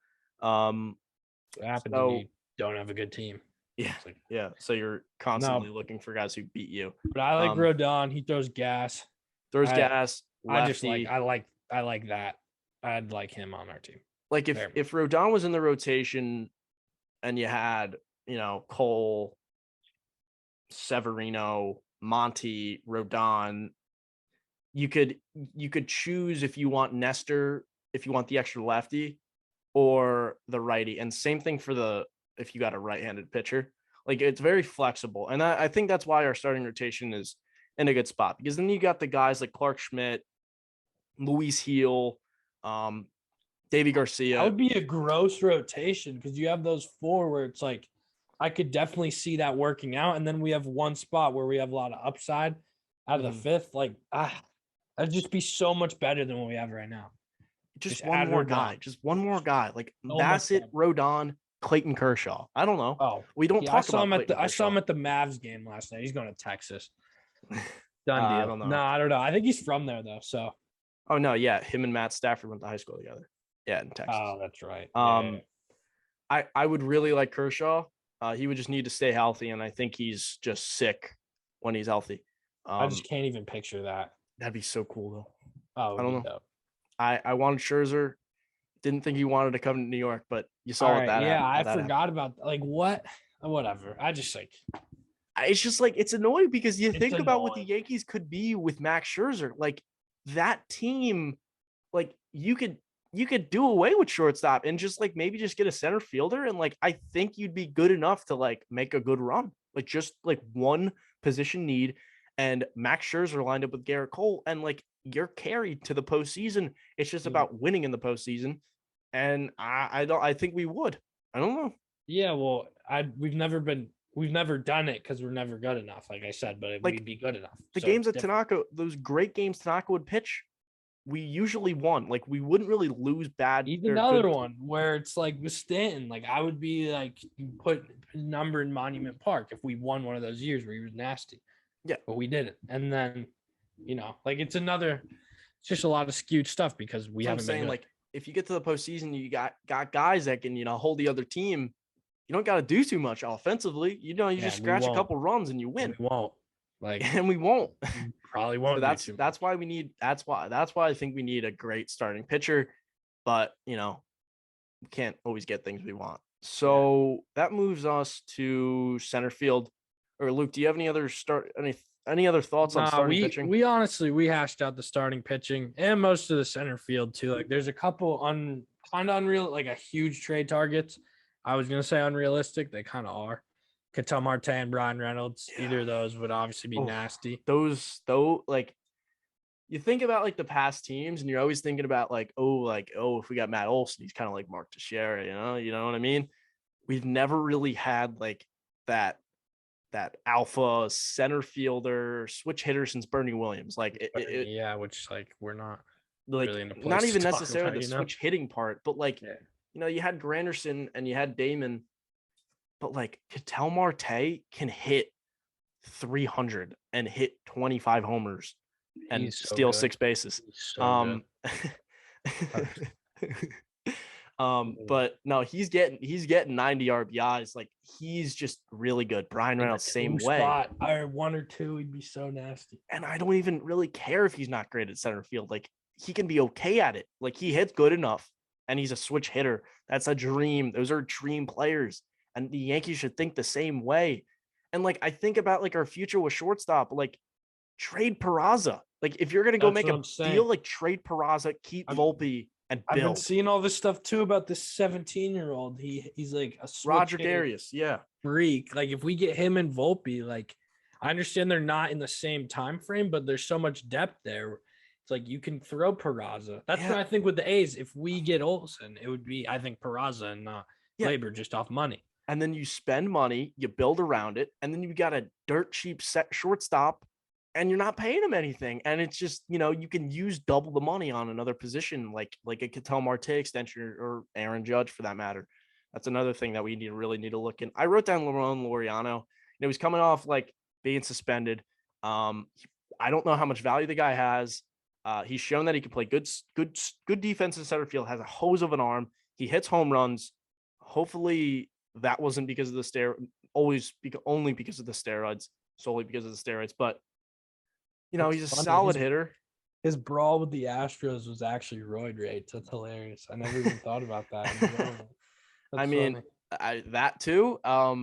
what happens when you don't have a good team. Yeah. So you're constantly looking for guys who beat you. But I like Rodon. He throws gas. Gas. Lefty. I just I like that. I'd like him on our team. Like if Rodon was in the rotation and you had, you know, Cole, Severino, Monty, Rodon, you could choose if you want Nestor, if you want the extra lefty, or the righty. And same thing for if you got a right-handed pitcher. Like it's very flexible. And I think that's why our starting rotation is in a good spot, because then you got the guys like Clark Schmidt, Luis Heel, Davy That Garcia. would be a gross rotation because you have those four where it's like I could definitely see that working out, and then we have one spot where we have a lot of upside out of the fifth. Like that'd just be so much better than what we have right now. Just add one more Rodon. guy. Just one more guy. Like So Bassett, much Rodon, Clayton Kershaw. I don't know. Oh, We don't yeah, talk about Clayton I saw Kershaw. him at the Mavs game last night. He's going to Texas. Done deal. I don't know. No, I don't know. I think he's from there though. So. Oh no, yeah. Him and Matt Stafford went to high school together. Yeah, in Texas. Oh, that's right. I would really like Kershaw. He would just need to stay healthy, and I think he's just sick when he's healthy. I just can't even picture that. That'd be so cool though. Oh, I don't know. Dope. I wanted Scherzer. Didn't think he wanted to come to New York, but you saw what that yeah, happened. I forgot about like what, whatever. I just like it's just like it's annoying because you think about what the annoying. Yankees could be with Max Scherzer. Like that team, like you could do away with shortstop and just like maybe just get a center fielder, and like I think you'd be good enough to like make a good run. Like just like one position need, and Max Scherzer lined up with Garrett Cole, and like you're carried to the postseason. It's just about winning in the postseason, and I think we would. I don't know. Yeah, well, we've never done it because we're never good enough, like I said, but we'd be good enough. The games that Tanaka, those great games Tanaka would pitch, we usually won. Like we wouldn't really lose bad. Even another one where it's like with Stanton, like I would be like put number in Monument Park if we won one of those years where he was nasty. Yeah, but we didn't. And then, like it's just a lot of skewed stuff because we haven't been good. Like if you get to the postseason, you got guys that can hold the other team. You don't got to do too much offensively. You just scratch a couple runs and you win. We won't. And we won't. Probably won't. So that's why we need. That's why I think we need a great starting pitcher. But we can't always get things we want. So that moves us to center field. Or Luke, do you have any other thoughts on starting pitching? We honestly hashed out the starting pitching and most of the center field too. Like there's a couple kind of unreal, like a huge trade targets. I was gonna say unrealistic. They kind of are. Ketel Marte and Brian Reynolds. Yeah. Either of those would obviously be nasty. Those though, like you think about like the past teams, and you're always thinking about if we got Matt Olson, he's kind of like Mark Teixeira, you know what I mean? We've never really had like that alpha center fielder switch hitter since Bernie Williams. Like which like we're not like really in a place not even to necessarily about, the switch hitting part, but like you had Granderson and you had Damon, but like Ketel Marte can hit 300 and hit 25 homers and steal 6 bases. But no, he's getting 90 RBIs. Like he's just really good. Brian Reynolds, same way. Or 1 or 2, he'd be so nasty. And I don't even really care if he's not great at center field. Like he can be okay at it. Like he hits good enough, and he's a switch hitter. That's a dream. Those are dream players, and the Yankees should think the same way. And like I think about like our future with shortstop, like trade Peraza. Like if you're gonna go make a deal, like trade Peraza, keep Volpe. And Bill. I've been seeing all this stuff too about this 17-year-old. He's like a Roger Darius, freak. Like if we get him and Volpe, like I understand they're not in the same time frame, but there's so much depth there. It's like you can throw Peraza. That's what I think with the A's. If we get Olson, it would be I think Peraza and not Labor just off money. And then you spend money, you build around it, and then you got a dirt cheap set shortstop. And you're not paying him anything. And it's just, you can use double the money on another position, like a Ketel Marte extension or Aaron Judge for that matter. That's another thing that we really need to look in. I wrote down Ramon Laureano. He's coming off like being suspended. I don't know how much value the guy has. He's shown that he can play good defense in center field, has a hose of an arm. He hits home runs. Hopefully that wasn't because of the only because of the steroids, solely because of the steroids. But he's a solid hitter. His brawl with the Astros was actually roid rage. That's hilarious. I never even thought about that. I mean, that too. I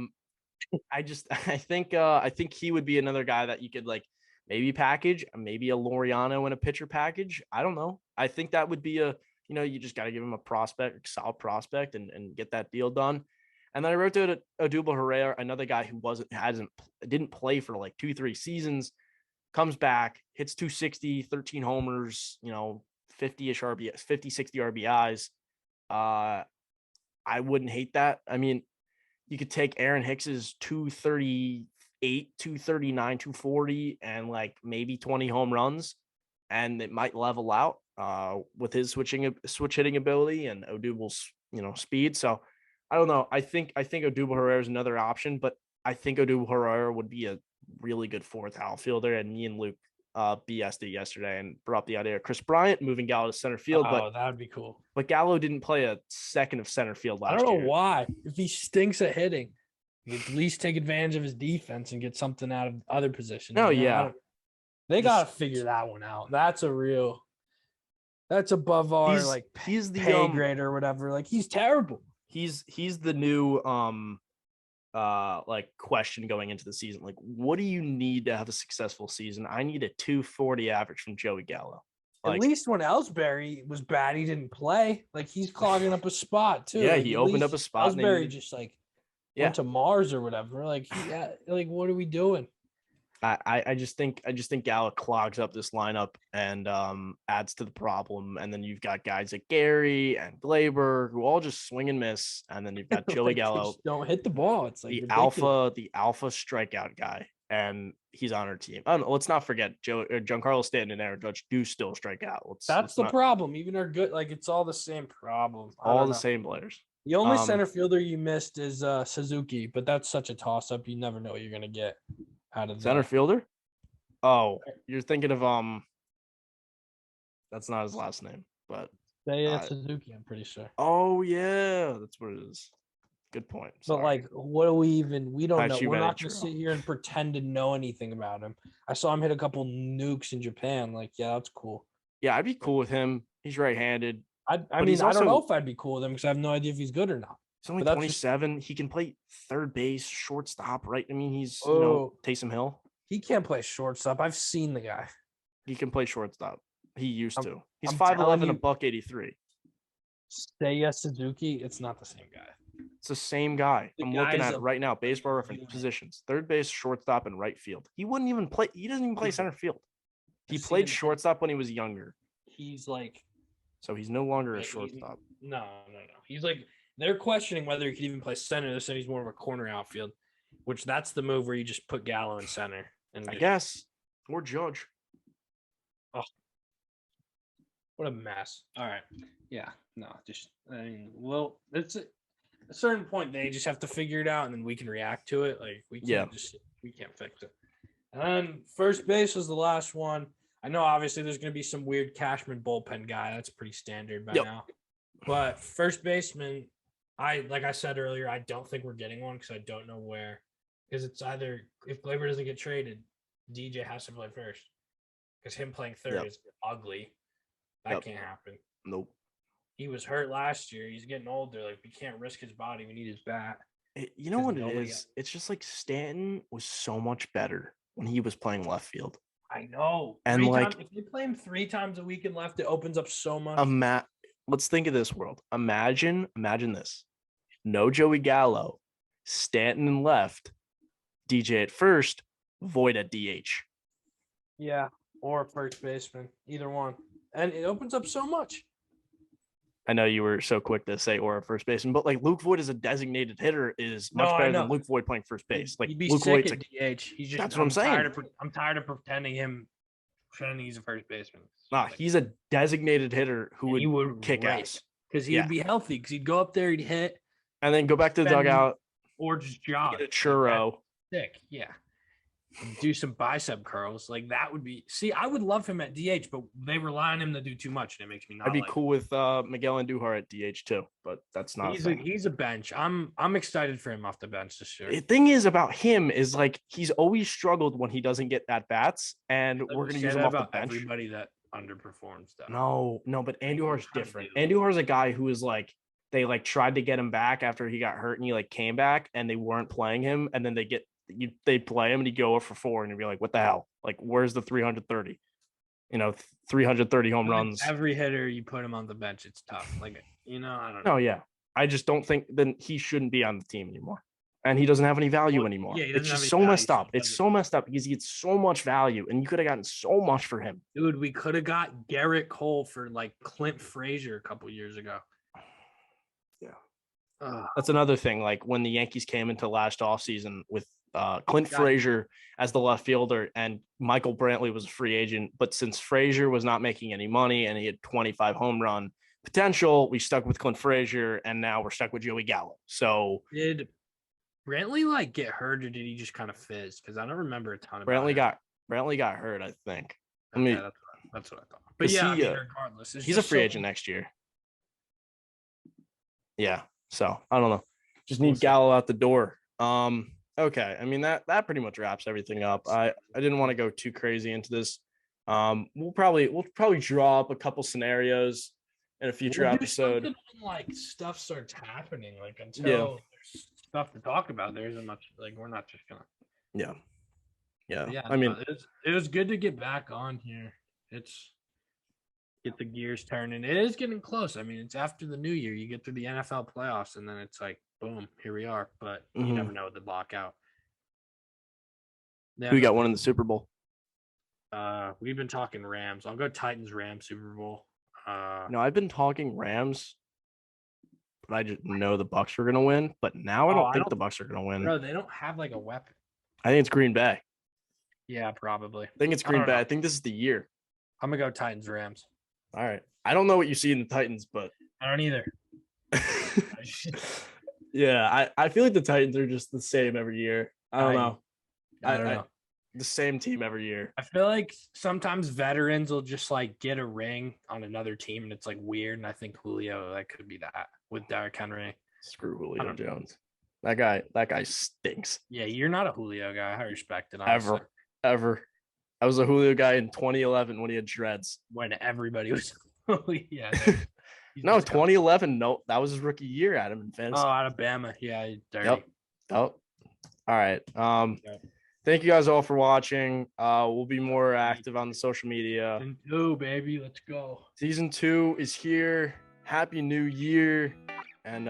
think he would be another guy that you could like maybe package, maybe a Laureano in a pitcher package. I don't know. I think that would be you just got to give him a solid prospect and get that deal done. And then I wrote down Odubel Herrera, another guy who didn't play for like 2-3 seasons. Comes back, hits 260, 13 homers, 50-ish RBIs, 50, 60 RBIs. I wouldn't hate that. I mean, you could take Aaron Hicks's 238, 239, 240, and like maybe 20 home runs, and it might level out with his switch hitting ability and Odubel's speed. So I don't know. I think Odubel Herrera is another option, but I think Odubel Herrera would be a really good fourth outfielder. And me and Luke BS'd it yesterday and brought up the idea of Chris Bryant moving Gallo to center field. Oh, that would be cool. But Gallo didn't play a second of center field last year. I don't know why. If he stinks at hitting, at least take advantage of his defense and get something out of other positions. Oh, yeah. They got to figure that one out. That's above our he's the pay grade or whatever. Like, he's terrible. He's the new question going into the season. Like, what do you need to have a successful season? I need a 240 average from Joey Gallo. At least when Ellsbury was bad, he didn't play. Like, he's clogging up a spot too. Yeah, like, he opened up a spot. Ellsbury just went to Mars or whatever. Like, what are we doing? I just think Gallo clogs up this lineup and adds to the problem. And then you've got guys like Gary and Glaber who all just swing and miss. And then you've got Joey Gallo. Don't hit the ball. It's like the ridiculous. alpha strikeout guy. And he's on our team. I don't know, let's not forget Giancarlo Stanton and Aaron Judge do still strike out. That's the problem. Even our good, it's all the same problem. All the same players. The only center fielder you missed is Suzuki, but that's such a toss up. You never know what you're gonna get out of center fielder. Oh, you're thinking of that's not his last name, but Suzuki. I'm pretty sure. Oh yeah, that's what it is. Good point. Sorry. But what do we don't know. We're not going to sit here and pretend to know anything about him. I saw him hit a couple nukes in Japan. Yeah, that's cool. Yeah, I'd be cool with him. He's right-handed. I don't know if I'd be cool with him because I have no idea if he's good or not. He's only 27. He can play third base, shortstop, right? I mean, he's Taysom Hill. He can't play shortstop. I've seen the guy. He can play shortstop. He used to. He's 5'11", $183. Seiya Suzuki. It's not the same guy. It's the same guy. I'm looking at it right now. Baseball reference positions: third base, shortstop, and right field. He wouldn't even play. He doesn't even play center field. He played shortstop when he was younger. So he's no longer a shortstop. No. He's they're questioning whether he could even play center. They're saying he's more of a corner outfield, which that's the move where you just put Gallo in center. And I guess. Or Judge. Oh, what a mess. All right. Yeah. No, it's at a certain point they just have to figure it out and then we can react to it. We can't fix it. And then first base was the last one. I know obviously there's going to be some weird Cashman bullpen guy. That's pretty standard by now. But first baseman, like I said earlier, I don't think we're getting one because I don't know where. Because it's either if Glaber doesn't get traded, DJ has to play first. Because him playing third is ugly. That can't happen. Nope. He was hurt last year. He's getting older. We can't risk his body. We need his bat. You know what it is? It's just Stanton was so much better when he was playing left field. I know. And if they play him 3 times a week in left, it opens up so much. Let's think of this world. Imagine this. No Joey Gallo, Stanton in left, DJ at first, Voit at DH. Yeah, or first baseman. Either one. And it opens up so much. I know you were so quick to say or a first baseman, but Luke Voit as a designated hitter is much better than Luke Voit playing first base. He'd be Luke sick at DH. He's just, that's what I'm saying. I'm tired of pretending he's a first baseman. Nah, he's a designated hitter who would kick ass. Because he'd be healthy. Because he'd go up there, he'd hit. And then go back to the dugout. Or just jog. Get a churro. Sick, yeah. Do some bicep curls. That would be. See, I would love him at DH, but they rely on him to do too much, and it makes me not. I'd be cool with Miguel Andujar at DH too, but that's not. He's a bench. I'm excited for him off the bench this year. The thing is about him is he's always struggled when he doesn't get at bats, and we're gonna use him off the bench. Everybody that underperforms that. No, but Andujar's different. Andujar's a guy who is they tried to get him back after he got hurt, and he came back, and they weren't playing him, and then they play him and he'd go 0-for-4 and you'd be like, what the hell? Where's the 330? 330 home runs. Every hitter you put him on the bench, it's tough. I don't know. No, yeah. I just don't think then he shouldn't be on the team anymore. And he doesn't have any value anymore. Yeah, it's just so messed up. It's so messed up because he gets so much value and you could have gotten so much for him. Dude, we could have got Garrett Cole for Clint Frazier a couple years ago. That's another thing. Like when the Yankees came into last offseason with Clint Frazier as the left fielder and Michael Brantley was a free agent. But since Frazier was not making any money and he had 25 home run potential, we stuck with Clint Frazier and now we're stuck with Joey Gallo. So did Brantley like get hurt or did he just kind of fizz? Because I don't remember a ton about Brantley him. got hurt, I think. Okay, that's what I thought. But yeah, regardless, he's a free agent next year. Yeah. So I don't know. Just need Gallo out the door. Okay. I mean that pretty much wraps everything up. I didn't want to go too crazy into this. We'll probably draw up a couple scenarios in a future episode. When, like stuff starts happening, like until there's stuff to talk about, there isn't much. Like we're not just gonna. Yeah. I mean, it was good to get back on here. It's get the gears turning. It is getting close. I mean, it's after the new year. You get through the NFL playoffs, and then it's like, boom, here we are. But you never know with the lockout. Who got one in the Super Bowl? We've been talking Rams. I'll go Titans, Rams, Super Bowl. No, I've been talking Rams, but I just know the Bucks are gonna win. But now I don't think the Bucks are gonna win. Bro, they don't have like a weapon. I think it's Green Bay. Yeah, probably. I think it's Green Bay. I think this is the year. I'm gonna go Titans, Rams. All right. I don't know what you see in the Titans, but I don't either. Yeah, I feel like the Titans are just the same every year. I don't know. I don't know. The same team every year. I feel like sometimes veterans will just like get a ring on another team and it's like weird. And I think Julio, that could be that with Derrick Henry. Screw Julio Jones. That guy stinks. Yeah, you're not a Julio guy. I respect it. Honestly. Ever. I was a Julio guy in 2011 when he had dreads. When everybody was yeah. No, 2011. No, that was his rookie year at him in fantasy. Oh, Alabama. Yeah, dirty. Yep. Oh. All right. Thank you guys all for watching. We'll be more active on the social media. Season 2, baby. Let's go. Season 2 is here. Happy New Year. And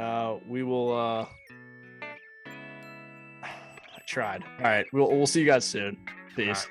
we will I tried. All right. We'll see you guys soon. Peace.